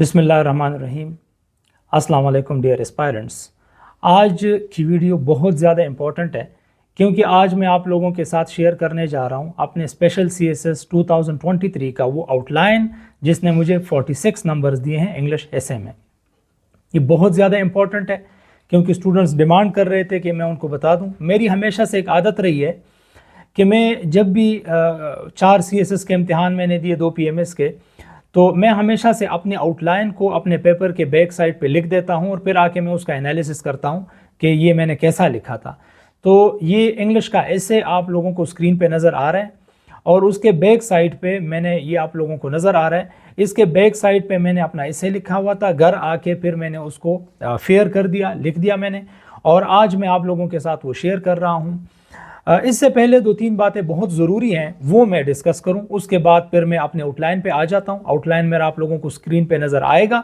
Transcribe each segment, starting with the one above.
बिस्मिल्लाहिर्रहमानिर्रहीम। अस्सलाम वालेकुम डियर एस्पायरेंट्स। आज की वीडियो बहुत ज़्यादा इम्पॉर्टेंट है क्योंकि आज मैं आप लोगों के साथ शेयर करने जा रहा हूँ अपने स्पेशल CSS 2023 का वो आउटलाइन जिसने मुझे 46 नंबर्स दिए हैं इंग्लिश एसे में। ये बहुत ज़्यादा इम्पॉर्टेंट है क्योंकि स्टूडेंट्स डिमांड कर रहे थे कि मैं उनको बता दूँ। मेरी हमेशा से एक आदत रही है कि मैं जब भी 4 CSS के इम्तिहान मैंने दिए, 2 PMS के, तो मैं हमेशा से अपने आउटलाइन को अपने पेपर के बैक साइड पे लिख देता हूँ और फिर आके मैं उसका एनालिसिस करता हूँ कि ये मैंने कैसा लिखा था। तो ये इंग्लिश का ऐसे आप लोगों को स्क्रीन पे नज़र आ रहा है और उसके बैक साइड पे मैंने ये आप लोगों को नज़र आ रहा है। इसके बैक साइड पे मैंने अपना ऐसे लिखा हुआ था, घर आके फिर मैंने उसको फेयर कर दिया, लिख दिया मैंने, और आज मैं आप लोगों के साथ वो शेयर कर रहा हूँ। इससे पहले 2-3 बातें बहुत ज़रूरी हैं, वो मैं डिस्कस करूं, उसके बाद फिर मैं अपने आउटलाइन पे आ जाता हूं। आउटलाइन मेरा आप लोगों को स्क्रीन पे नज़र आएगा,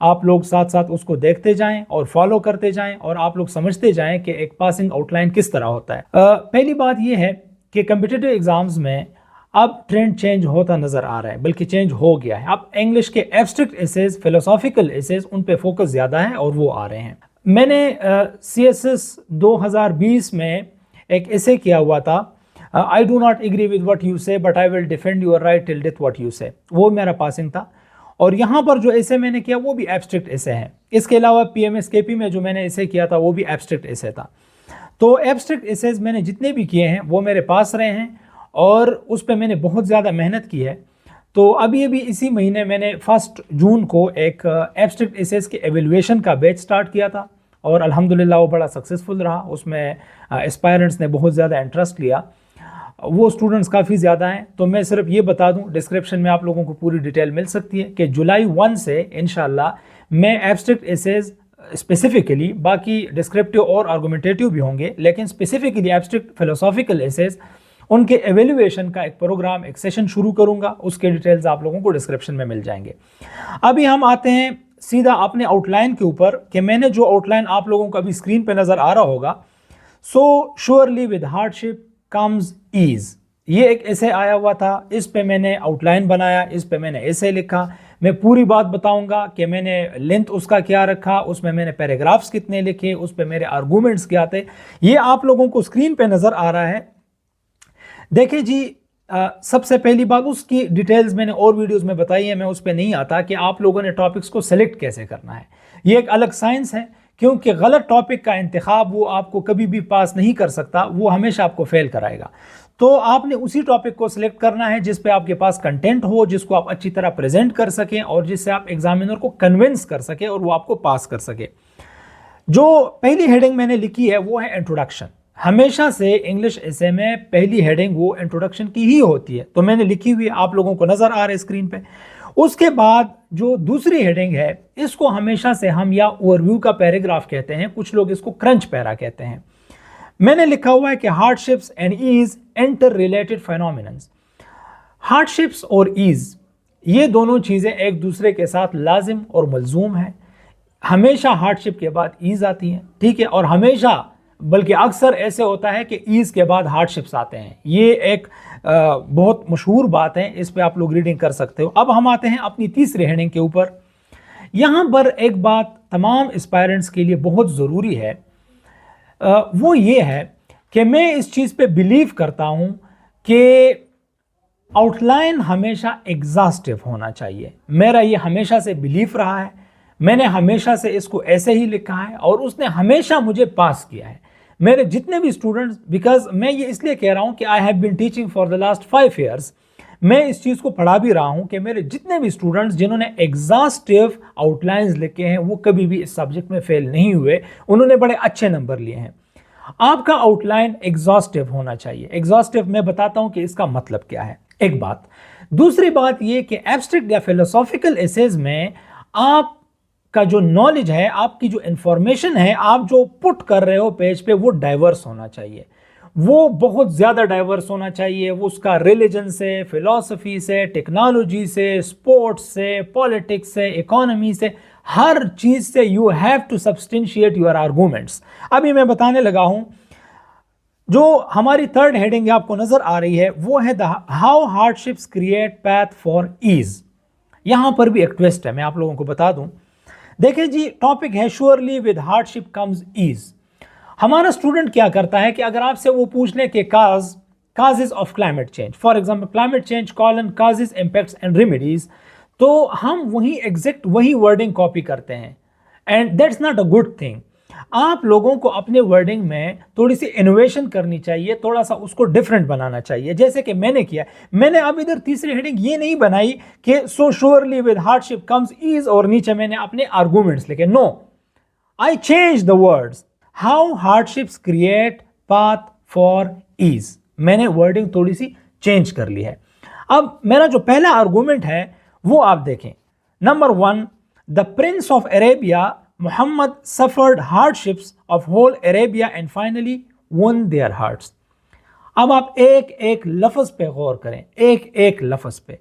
आप लोग साथ साथ उसको देखते जाएं और फॉलो करते जाएं और आप लोग समझते जाएं कि एक पासिंग आउटलाइन किस तरह होता है। पहली बात यह है कि कम्पिटिटिव एग्ज़ाम्स में अब ट्रेंड चेंज होता नज़र आ रहा है, बल्कि चेंज हो गया है। अब इंग्लिश के एब्स्ट्रैक्ट एसेज, फिलोसॉफिकल एसेज, उन पे फोकस ज़्यादा है और वो आ रहे हैं। मैंने CSS 2020 में एक ऐसे किया हुआ था, I do not agree with what you say but I will defend your right till death what you say, वो मेरा पासिंग था। और यहाँ पर जो ऐसे मैंने किया वो भी एब्स्ट्रैक्ट ऐसे हैं। इसके अलावा PMSKP में जो मैंने ऐसे किया था वो भी एब्स्ट्रैक्ट ऐसे था। तो एब्स्ट्रैक्ट एसेज मैंने जितने भी किए हैं वो मेरे पास रहे हैं और उस पर मैंने बहुत ज़्यादा मेहनत की है। तो अभी इसी महीने मैंने 1 जून को एक एब्स्ट्रैक्ट एसेज के एवेल्युएशन का बैच स्टार्ट किया था और अल्हम्दुलिल्लाह वो बड़ा सक्सेसफुल रहा। उसमें एस्पायरेंट्स ने बहुत ज़्यादा इंटरेस्ट लिया, वो स्टूडेंट्स काफ़ी ज़्यादा हैं। तो मैं सिर्फ ये बता दूं, डिस्क्रिप्शन में आप लोगों को पूरी डिटेल मिल सकती है कि जुलाई 1 से इंशाल्लाह मैं एब्स्ट्रैक्ट एसेज स्पेसिफिकली, बाकी डिस्क्रिप्टिव और आर्गुमेंटेटिव भी होंगे, लेकिन स्पेसिफिकली एब्स्ट्रैक्ट फिलोसॉफिकल एसेज, उनके एवेल्युएशन का एक प्रोग्राम, एक सेशन शुरू करूँगा। उसके डिटेल्स आप लोगों को डिस्क्रिप्शन में मिल जाएंगे। अभी हम आते हैं सीधा अपने आउटलाइन के ऊपर कि मैंने जो आउटलाइन आप लोगों को अभी स्क्रीन पे नज़र आ रहा होगा, so surely with hardship comes ease, ये एक ऐसे आया हुआ था। इस पे मैंने आउटलाइन बनाया, इस पे मैंने ऐसे लिखा। मैं पूरी बात बताऊंगा कि मैंने लेंथ उसका क्या रखा, उसमें मैंने पैराग्राफ्स कितने लिखे, उस पे मेरे आर्गूमेंट्स क्या थे, ये आप लोगों को स्क्रीन पे नज़र आ रहा है। देखिए जी, सबसे पहली बात, उसकी डिटेल्स मैंने और वीडियोस में बताई है, मैं उस पर नहीं आता कि आप लोगों ने टॉपिक्स को सेलेक्ट कैसे करना है। ये एक अलग साइंस है क्योंकि गलत टॉपिक का इंतखाब वो आपको कभी भी पास नहीं कर सकता, वो हमेशा आपको फेल कराएगा। तो आपने उसी टॉपिक को सिलेक्ट करना है जिस पे आपके पास कंटेंट हो, जिसको आप अच्छी तरह प्रेजेंट कर सकें और जिससे आप एग्जामिनर को कन्विंस कर सके और वो आपको पास कर सके। जो पहली हेडिंग मैंने लिखी है वो है इंट्रोडक्शन। हमेशा से इंग्लिश एसे में पहली हेडिंग वो इंट्रोडक्शन की ही होती है, तो मैंने लिखी हुई, आप लोगों को नजर आ रहा है स्क्रीन पे। उसके बाद जो दूसरी हेडिंग है, इसको हमेशा से हम या ओवरव्यू का पैराग्राफ कहते हैं, कुछ लोग इसको क्रंच पैरा कहते हैं। मैंने लिखा हुआ है कि hardships and ease interrelated phenomenons. Hardships और ईज, ये दोनों चीजें एक दूसरे के साथ लाजिम और मलजूम है। हमेशा हार्डशिप के बाद ईज आती है, ठीक है, और हमेशा, बल्कि अक्सर ऐसे होता है कि ईज के बाद हार्डशिप्स आते हैं। ये एक बहुत मशहूर बात है, इस पे आप लोग रीडिंग कर सकते हो। अब हम आते हैं अपनी तीसरी हेडिंग के ऊपर। यहाँ पर एक बात तमाम एस्पायरेंट्स के लिए बहुत ज़रूरी है, वो ये है कि मैं इस चीज़ पे बिलीव करता हूँ कि आउटलाइन हमेशा एग्जॉस्टिव होना चाहिए। मेरा ये हमेशा से बिलीफ रहा है, मैंने हमेशा से इसको ऐसे ही लिखा है और उसने हमेशा मुझे पास किया है। मेरे जितने भी स्टूडेंट्स, बिकॉज मैं ये इसलिए कह रहा हूँ कि I have been teaching for the last 5 years, मैं इस चीज़ को पढ़ा भी रहा हूँ कि मेरे जितने भी स्टूडेंट्स जिन्होंने एग्जॉस्टिव आउटलाइंस लिखे हैं वो कभी भी इस सब्जेक्ट में फेल नहीं हुए, उन्होंने बड़े अच्छे नंबर लिए हैं। आपका आउटलाइन एग्जॉस्टिव होना चाहिए। एग्जॉस्टिव मैं बताता हूँ कि इसका मतलब क्या है, एक बात। दूसरी बात ये कि एब्स्ट्रैक्ट या फिलोसॉफिकल एसेज में आप का जो नॉलेज है, आपकी जो इंफॉर्मेशन है, आप जो पुट कर रहे हो पेज पे, वो डाइवर्स होना चाहिए, वो बहुत ज़्यादा डाइवर्स होना चाहिए। वो उसका रिलीजन से, फिलॉसफी से, टेक्नोलॉजी से, स्पोर्ट्स से, पॉलिटिक्स से, इकोनॉमी से, हर चीज़ से you have to substantiate your arguments. अभी मैं बताने लगा हूँ, जो हमारी थर्ड हेडिंग आपको नज़र आ रही है वो है how hardships create path for ease. यहां पर भी एक ट्विस्ट है, मैं आप लोगों को बता दूं। देखिए जी, टॉपिक है surely with hardship comes ease. हमारा स्टूडेंट क्या करता है कि अगर आपसे वो पूछ ले कि causes of climate change, for example climate change colon causes impacts and remedies, तो हम वही एग्जैक्ट वही वर्डिंग कॉपी करते हैं, and that's not a good thing. आप लोगों को अपने वर्डिंग में थोड़ी सी इनोवेशन करनी चाहिए, थोड़ा सा उसको डिफरेंट बनाना चाहिए, जैसे कि मैंने किया। मैंने अब इधर तीसरी हेडिंग ये नहीं बनाई कि so surely with hardship comes ease और नीचे मैंने अपने आर्गूमेंट्स लिखे। No, I change the words, how hardships create path for ease. मैंने वर्डिंग थोड़ी सी चेंज कर ली है। अब मेरा जो पहला आर्गूमेंट है वो आप देखें। Number 1, the prince of Arabia Muhammad suffered hardships of whole Arabia and finally won their hearts. अब आप एक एक लफ्ज पे गौर करें, एक एक लफ्ज पे,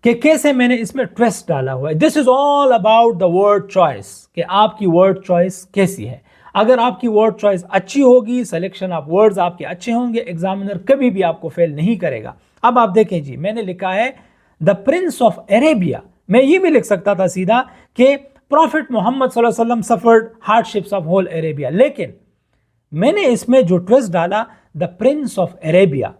कि कैसे मैंने इसमें ट्विस्ट डाला हुआ है। This is all about the word choice, कि आपकी वर्ड चॉइस कैसी है। अगर आपकी वर्ड चॉइस अच्छी होगी, सिलेक्शन ऑफ वर्ड्स आपके अच्छे होंगे, एग्जामिनर कभी भी आपको फेल नहीं करेगा। अब आप देखें जी, मैंने लिखा है द प्रिंस ऑफ अरेबिया। मैं ये भी लिख सकता था सीधा कि प्रॉफिट मोहम्मद सल्लल्लाहु अलैहि वसल्लम suffered hardships of whole Arabia, लेकिन मैंने इसमें जो ट्विस्ट डाला, द प्रिंस ऑफ अरेबिया,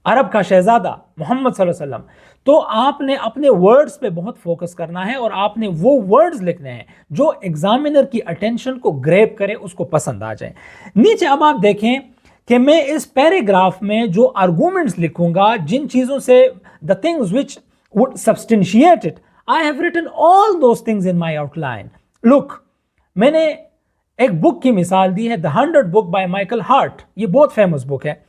अरब का शहजादा मोहम्मद सल्लल्लाहु अलैहि वसल्लम। तो आपने अपने वर्ड्स पे बहुत फोकस करना है और आपने वो वर्ड्स लिखने हैं जो एग्जामिनर की अटेंशन को ग्रैब करे, उसको पसंद आ जाए। नीचे अब आप देखें कि मैं इस पैराग्राफ में जो आर्गूमेंट्स लिखूंगा, जिन चीजों से, the things which would substantiate it, I have written all those things in my outline. Look, मैंने एक बुक की मिसाल दी है, the 100 book by Michael Hart, ये बहुत फेमस बुक है।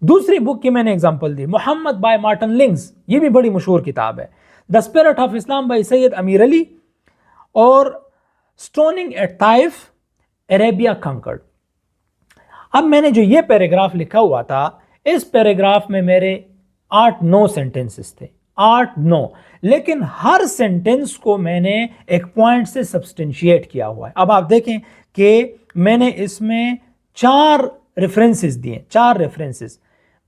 दूसरी बुक की मैंने एग्जांपल दी, मोहम्मद बाय मार्टिन लिंग्स, ये भी बड़ी मशहूर किताब है। The spirit of Islam by Syed Ameer Ali, और stoning at Taif, Arabia conquered. अब मैंने जो ये पैराग्राफ लिखा हुआ था, इस पैराग्राफ में मेरे 8-9 सेंटेंसेस थे, 8-9, लेकिन हर सेंटेंस को मैंने एक पॉइंट से सब्सटेंशिएट किया हुआ है। अब आप देखें कि मैंने इसमें 4 रेफरेंसेस दिए, 4 रेफरेंसेस।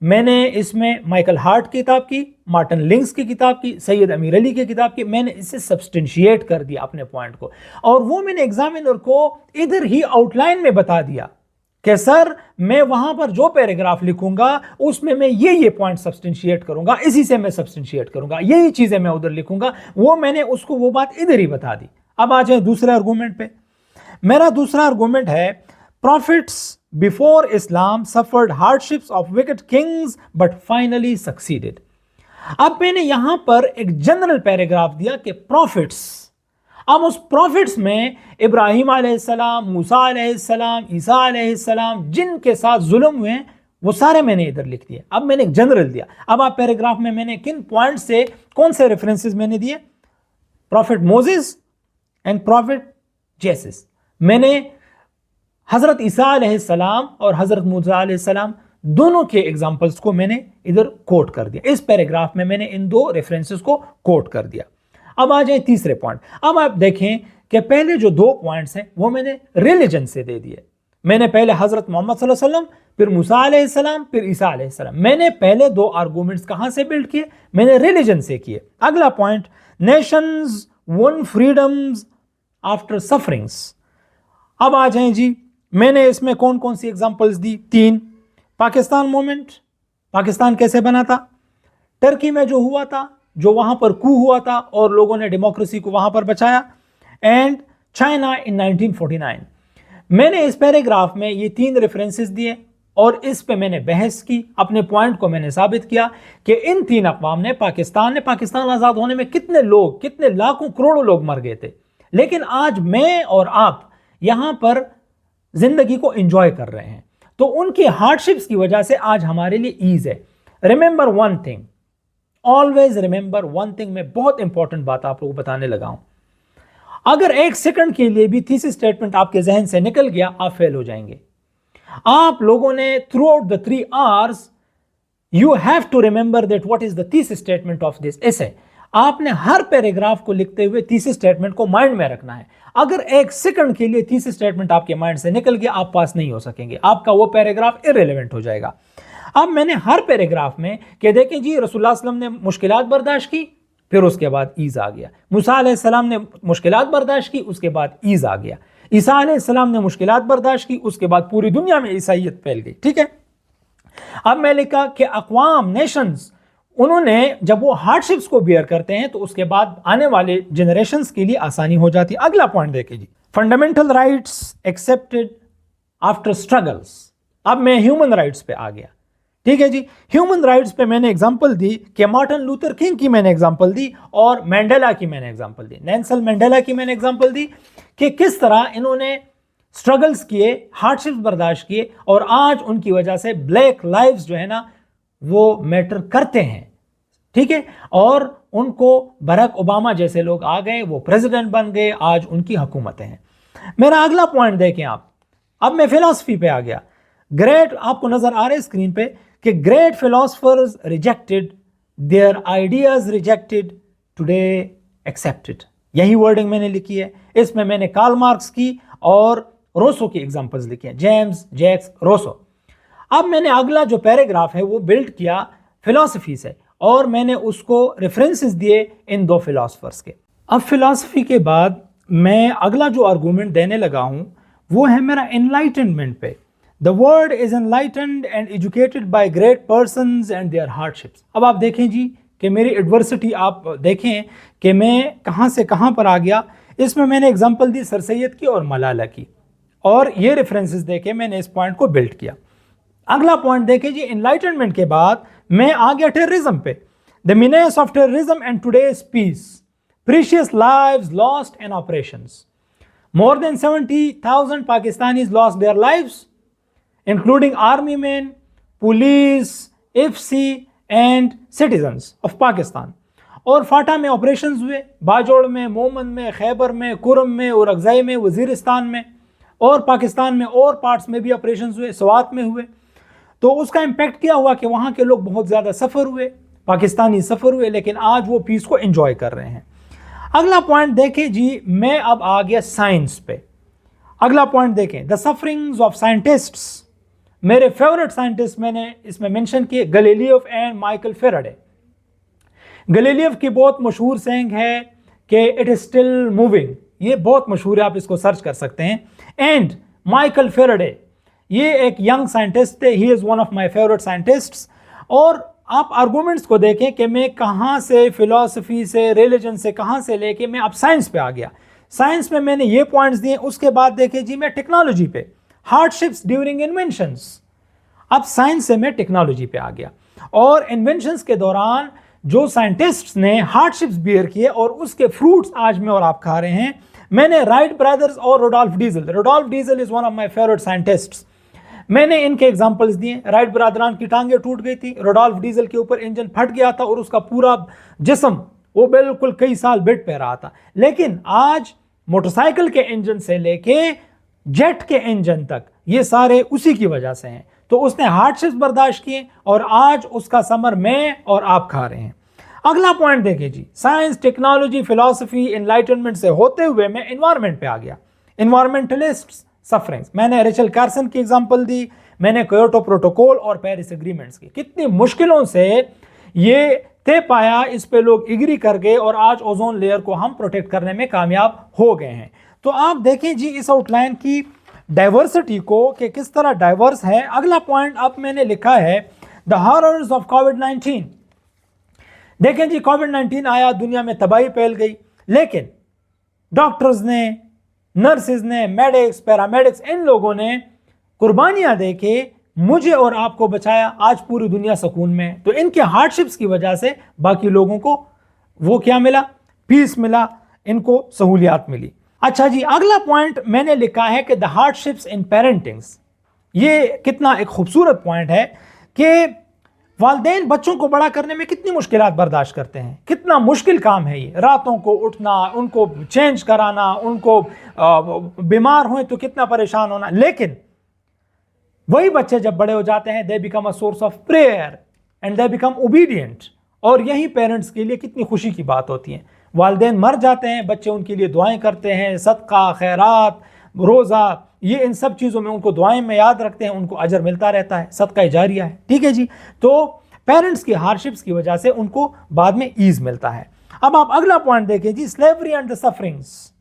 मैंने इसमें माइकल हार्ट की किताब की, मार्टिन लिंग्स की किताब की, सैयद अमीर अली की किताब की, मैंने इसे सब्सटेंशिएट कर दिया अपने पॉइंट को, और वो मैंने एग्जामिनर को इधर ही आउटलाइन में बता दिया कि सर मैं वहां पर जो पैराग्राफ लिखूंगा उसमें मैं ये पॉइंट सब्सटेंशिएट करूंगा, इसी से मैं सब्सटेंशिएट करूंगा, यही चीजें मैं उधर लिखूंगा। वो मैंने उसको वो बात इधर ही बता दी। अब आ जाए दूसरे आर्गूमेंट पे। मेरा दूसरा आर्गूमेंट है, profits before Islam suffered hardships of wicket Kings but finally succeeded. अब मैंने यहां पर एक जनरल पैराग्राफ दिया कि प्रॉफिट्स, अब उस प्रॉफिट्स में इब्राहिम अलैहिस्सलाम, मूसा अलैहिस्सलाम, ईसा अलैहिस्सलाम जिनके साथ जुल्म हुए हैं वो सारे मैंने इधर लिख दिए। अब मैंने एक जनरल दिया। अब आप पैराग्राफ में मैंने किन पॉइंट से कौन से रेफरेंसेस मैंने दिए, profit Moses and profit Jesus. मैंने हजरत ईसा अलैहिस्सलाम और हजरत मूसा अलैहिस्सलाम दोनों के एग्जाम्पल्स को मैंने इधर कोट कर दिया। इस पैराग्राफ में मैंने इन 2 रेफरेंसेस को कोट कर दिया। अब आ जाए तीसरे पॉइंट। अब आप देखें कि पहले जो 2 पॉइंट्स हैं वो मैंने रिलीजन से दे दिए। मैंने पहले हजरत मोहम्मद सल्लल्लाहु अलैहि वसल्लम, फिर मूसा अलैहिस्सलाम, फिर ईसा अलैहिस्सलाम। मैंने पहले 2 आर्गूमेंट्स कहां से बिल्ड किए, मैंने रिलीजन से किए। अगला point, Nations one freedoms after sufferings. अब आ जाए जी, मैंने इसमें कौन कौन सी एग्जांपल्स दी, 3। पाकिस्तान मूवमेंट, पाकिस्तान कैसे बना था, टर्की में जो हुआ था, जो वहां पर कू हुआ था और लोगों ने डेमोक्रेसी को वहां पर बचाया, एंड चाइना इन 1949। मैंने इस पैराग्राफ में ये 3 रेफरेंसेस दिए और इस पे मैंने बहस की, अपने पॉइंट को मैंने साबित किया कि इन 3 अक़वाम ने पाकिस्तान आज़ाद होने में कितने लोग, कितने लाखों करोड़ों लोग मर गए थे, लेकिन आज मैं और आप यहां पर जिंदगी को एंजॉय कर रहे हैं। तो उनकी हार्डशिप्स की वजह से आज हमारे लिए ईज है। Remember one thing, always remember one thing. मैं बहुत इंपॉर्टेंट बात आप लोगों को बताने लगा हूं। अगर 1 सेकंड के लिए भी थीसिस स्टेटमेंट आपके जहन से निकल गया, आप फेल हो जाएंगे। आप लोगों ने throughout the 3 hours you have to remember that what is the thesis statement of this essay. आपने हर पैराग्राफ को लिखते हुए थीसिस स्टेटमेंट को माइंड में रखना है। अगर 1 सेकंड के लिए थीसिस स्टेटमेंट आपके माइंड से निकल गया, आप पास नहीं हो सकेंगे, आपका वो पैराग्राफ इररिलेवेंट हो जाएगा। अब मैंने हर पैराग्राफ में कि देखें जी रसूलुल्लाह सल्लल्लाहु अलैहि वसल्लम ने मुश्किलात बर्दाश्त की, फिर उसके बाद ईज आ गया। मूसा अलैहिस्सलाम ने मुश्किलात बर्दाश्त की, उसके बाद ईज आ गया। ईसा अलैहिस्सलाम ने मुश्किलात बर्दाश्त की, उसके बाद पूरी दुनिया में ईसाइयत फैल गई। ठीक है, अब मैं लिखा कि अक़वाम, नेशंस, उन्होंने जब वो हार्डशिप्स को बियर करते हैं तो उसके बाद आने वाले जनरेशंस के लिए आसानी हो जाती है। अगला पॉइंट देखिए जी, fundamental rights accepted after struggles. अब मैं ह्यूमन राइट्स पे आ गया। ठीक है जी, ह्यूमन राइट्स पे मैंने एग्जांपल दी कि मार्टिन लूथर किंग की मैंने एग्जांपल दी और मैंडेला की मैंने एग्जांपल दी, नेल्सन मंडेला की मैंने एग्जांपल दी कि किस तरह इन्होंने स्ट्रगल्स किए, हार्डशिप्स बर्दाश्त किए और आज उनकी वजह से ब्लैक लाइव्स जो है ना वो मैटर करते हैं। ठीक है, और उनको बराक ओबामा जैसे लोग आ गए, वो प्रेसिडेंट बन गए, आज उनकी हुकूमतें हैं। मेरा अगला पॉइंट देखें आप, अब मैं फिलॉसफी पे आ गया। ग्रेट, आपको नजर आ रहे हैं स्क्रीन पे कि great philosophers rejected, their ideas rejected, today accepted. यही वर्डिंग मैंने लिखी है। इसमें मैंने कार्ल मार्क्स की और रोसो की एग्जांपल्स लिखी हैं, जेम्स जैक्स रोसो। अब मैंने अगला जो पैराग्राफ है वो बिल्ड किया फिलॉसफी से और मैंने उसको रेफरेंसेस दिए इन दो फिलोसफर्स के। अब फिलॉसफी के बाद मैं अगला जो आर्गूमेंट देने लगा हूं वो है मेरा एनलाइटनमेंट पे। The world is enlightened and educated by great persons and their hardships. अब आप देखें जी कि मेरी एडवर्सिटी आप देखें कि मैं कहां से कहां पर आ गया। इसमें मैंने एग्जांपल दी सर सैयद की और मलाला की, और ये रेफरेंसेस देके मैंने इस पॉइंट को बिल्ड किया। अगला पॉइंट देखें जी, एनलाइटनमेंट के बाद मैं आ गया टेररिज्म पे। The menace of terrorism and today's peace, precious lives lost in operations. More than 70,000 Pakistanis lost their lives, including army men, police, IFC and citizens of Pakistan। और फाटा में ऑपरेशंस हुए, बाजोड़ में, मोमन में, खैबर में, कुरम में, और अगज़ई में, वजीरिस्तान में, और पाकिस्तान में और पार्ट्स में भी ऑपरेशंस हुए, स्वात में हुए। तो उसका इम्पैक्ट क्या हुआ कि वहाँ के लोग बहुत ज़्यादा सफ़र हुए, पाकिस्तानी सफ़र हुए, लेकिन आज वो पीस को एंजॉय कर रहे हैं। अगला पॉइंट देखें जी, मैं अब आ गया साइंस पे। अगला पॉइंट देखें, द सफरिंग्स ऑफ साइंटिस्ट्स। मेरे फेवरेट साइंटिस्ट मैंने इसमें मेंशन किए, Galileo and Michael Faraday. Galileo की बहुत मशहूर सेइंग है कि इट इज स्टिल मूविंग, ये बहुत मशहूर है, आप इसको सर्च कर सकते हैं। एंड माइकल फेराडे, ये एक यंग साइंटिस्ट थे, he is one of my favourite scientists. और आप आर्गूमेंट्स को देखें कि मैं कहाँ से फिलॉसफी से, रिलीजन से, कहाँ से लेके मैं अब साइंस पे आ गया। साइंस में मैंने ये पॉइंट्स दिए। उसके बाद देखें जी, मैं टेक्नोलॉजी पे, हार्डशिप्स ड्यूरिंग इन्वेंशंस। अब साइंस से मैं टेक्नोलॉजी पे आ गया और इन्वेंशंस के दौरान जो साइंटिस्ट्स ने हार्डशिप्स बियर किए और उसके फ्रूट्स आज मैं और आप खा रहे हैं। मैंने राइट ब्रदर्स और रोडोल्फ diesel is one of my favourite scientists. मैंने इनके एग्जांपल्स दिए। राइट ब्रदरान की टांगे टूट गई थी, रोडोल्फ डीजल के ऊपर इंजन फट गया था और उसका पूरा जिस्म वो बिल्कुल कई साल बेड पे रहा था। लेकिन आज मोटरसाइकिल के इंजन से लेके जेट के इंजन तक ये सारे उसी की वजह से हैं। तो उसने हार्डशिप्स बर्दाश्त किए और आज उसका समर मैं और आप खा रहे हैं। अगला पॉइंट देखिए जी, साइंस, टेक्नोलॉजी, फिलॉसफी, एनलाइटनमेंट से होते हुए मैं एनवायरनमेंट पे आ गया। एनवायरमेंटलिस्ट्स सफरिंग्स, मैंने रेचल कार्सन की एग्जांपल दी, मैंने क्योटो प्रोटोकॉल और पेरिस एग्रीमेंट्स की। कितनी मुश्किलों से ये तय पाया, इस पे लोग एग्री कर गए और आज ओजोन लेयर को हम प्रोटेक्ट करने में कामयाब हो गए हैं। तो आप देखें जी इस आउटलाइन की डाइवर्सिटी को कि किस तरह डाइवर्स है। अगला पॉइंट अब मैंने लिखा है, द हॉरर्स ऑफ कोविड-19। देखें जी, कोविड-19 आया, दुनिया में तबाही फैल गई, लेकिन डॉक्टर्स ने, नर्सेज ने, मेडिक्स, पैरामेडिक्स, इन लोगों ने कुर्बानियां देके मुझे और आपको बचाया। आज पूरी दुनिया सुकून में। तो इनके हार्डशिप्स की वजह से बाकी लोगों को वो क्या मिला, पीस मिला, इनको सहूलियात मिली। अच्छा जी, अगला पॉइंट मैंने लिखा है कि द हार्डशिप्स इन पेरेंटिंग्स। ये कितना एक खूबसूरत पॉइंट है कि वालिदैन बच्चों को बड़ा करने में कितनी मुश्किलात बर्दाश्त करते हैं। कितना मुश्किल काम है ये, रातों को उठना, उनको चेंज कराना, उनको बीमार हुए तो कितना परेशान होना। लेकिन वही बच्चे जब बड़े हो जाते हैं, they become a source of prayer and they become obedient. और यही पेरेंट्स के लिए कितनी खुशी की बात होती है। वालिदैन मर जाते हैं, बच्चे उनके लिए दुआएं करते हैं, सदका, खैरात, रोज़ा, ये इन सब चीज़ों में उनको दुआएं में याद रखते हैं, उनको अजर मिलता रहता है, सदका जारिया है। ठीक है जी, तो पेरेंट्स की हार्डशिप्स की वजह से उनको बाद में ईज मिलता है। अब आप अगला पॉइंट देखें जी, स्लेवरी एंड द सफरिंग्स।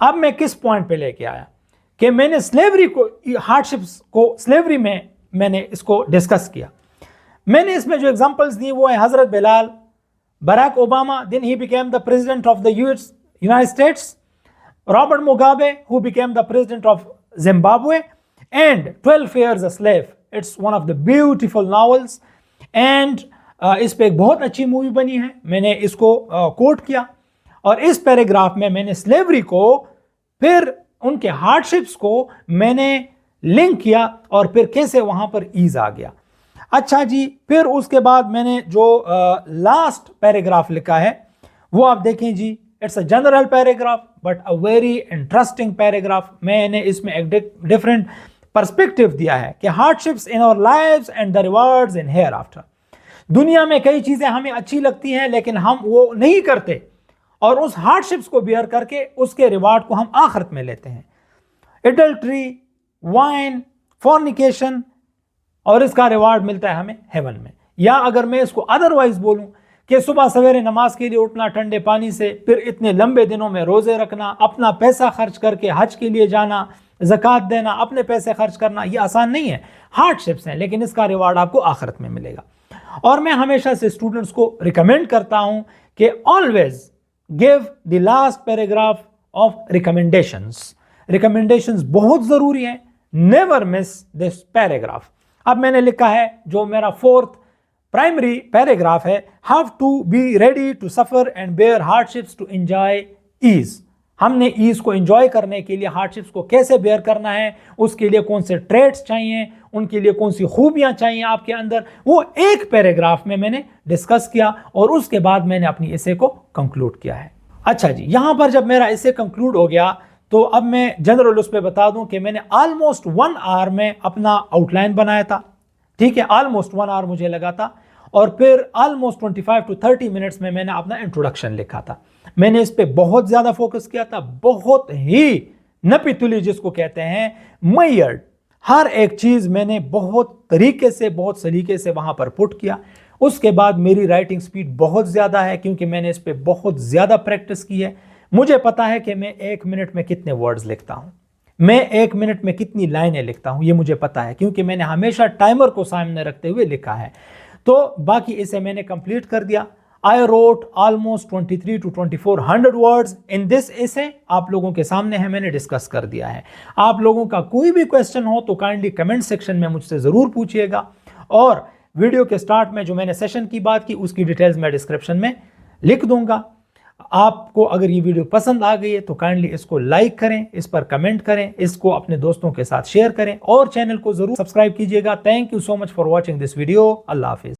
अब मैं किस पॉइंट पे लेके आया कि मैंने स्लेवरी को, हार्डशिप्स को स्लेवरी में मैंने इसको डिस्कस किया। मैंने इसमें जो एग्जांपल्स दी वो है हजरत Bilal, Barack Obama, then he became the president of the United States, Robert Mugabe who became the president of Zimbabwe, and 12 years a slave। It's one of the beautiful novels and इस पे एक बहुत अच्छी movie बनी है। मैंने इसको coat किया और इस पैराग्राफ में मैंने स्लेवरी को, फिर उनके हार्डशिप्स को मैंने लिंक किया और फिर कैसे वहां पर ईज आ गया। अच्छा जी, फिर उसके बाद मैंने जो लास्ट पैराग्राफ लिखा है वो आप देखें जी, it's a general paragraph but a very interesting paragraph. मैंने इसमें एक डिफरेंट पर्सपेक्टिव दिया है कि hardships in our lives and the rewards in hereafter. दुनिया में कई चीजें हमें अच्छी लगती हैं लेकिन हम वो नहीं करते और उस हार्डशिप्स को बियर करके उसके रिवार्ड को हम आखिरत में लेते हैं। एडल्ट्री, वाइन, फॉर्निकेशन, और इसका रिवार्ड मिलता है हमें हेवन में। या अगर मैं इसको अदरवाइज बोलूं कि सुबह सवेरे नमाज के लिए उठना ठंडे पानी से, फिर इतने लंबे दिनों में रोजे रखना, अपना पैसा खर्च करके हज के लिए जाना, ज़कात देना, अपने पैसे खर्च करना, ये आसान नहीं है, हार्डशिप्स हैं, लेकिन इसका रिवार्ड आपको आखिरत में मिलेगा। और मैं हमेशा से स्टूडेंट्स को रिकमेंड करता हूं कि always give the last paragraph of recommendations. Recommendations बहुत जरूरी है, नेवर मिस दिस पैराग्राफ। अब मैंने लिखा है जो मेरा 4th प्राइमरी पैराग्राफ है, how to be ready to suffer and bear hardships to enjoy ease. हमने ईज को एंजॉय करने के लिए हार्डशिप्स को कैसे बेयर करना है, उसके लिए कौन से ट्रेड्स चाहिए, उनके लिए कौन सी खूबियां चाहिए आपके अंदर, वो एक पैराग्राफ में मैंने डिस्कस किया और उसके बाद मैंने अपनी इसे को कंक्लूड किया है। अच्छा जी, यहां पर जब मेरा इसे कंक्लूड हो गया तो अब मैं जनरल उस पर बता दूं कि मैंने ऑलमोस्ट 1 आवर में अपना आउटलाइन बनाया था। ठीक है, ऑलमोस्ट 1 आवर मुझे लगा था और फिर ऑलमोस्ट 25 to 30 मिनट्स में मैंने अपना इंट्रोडक्शन लिखा था। मैंने इस पे बहुत ज्यादा फोकस किया था, बहुत ही नपी-तुली जिसको कहते हैं, मैयर्ड, हर एक चीज मैंने बहुत तरीके से, बहुत सलीके से वहां पर पुट किया। उसके बाद मेरी राइटिंग स्पीड बहुत ज्यादा है क्योंकि मैंने इस पे बहुत ज्यादा प्रैक्टिस की है। मुझे पता है कि मैं 1 मिनट में कितने वर्ड्स लिखता हूं, मैं 1 मिनट में कितनी लाइनें लिखता हूं, ये मुझे पता है क्योंकि मैंने हमेशा टाइमर को सामने रखते हुए लिखा है। तो बाकी इसे मैंने कंप्लीट कर दिया। I wrote almost 23 to 2400 words in this एसे। आप लोगों के सामने है, मैंने डिस्कस कर दिया है। आप लोगों का कोई भी क्वेश्चन हो तो काइंडली कमेंट सेक्शन में मुझसे जरूर पूछिएगा और वीडियो के स्टार्ट में जो मैंने सेशन की बात की उसकी डिटेल्स मैं डिस्क्रिप्शन में लिख दूंगा। आपको अगर ये वीडियो पसंद आ गई है तो काइंडली इसको लाइक करें, इस पर कमेंट करें, इसको अपने दोस्तों के साथ शेयर करें और चैनल को जरूर सब्सक्राइब कीजिएगा। Thank you so much for watching this video. Allah Hafiz.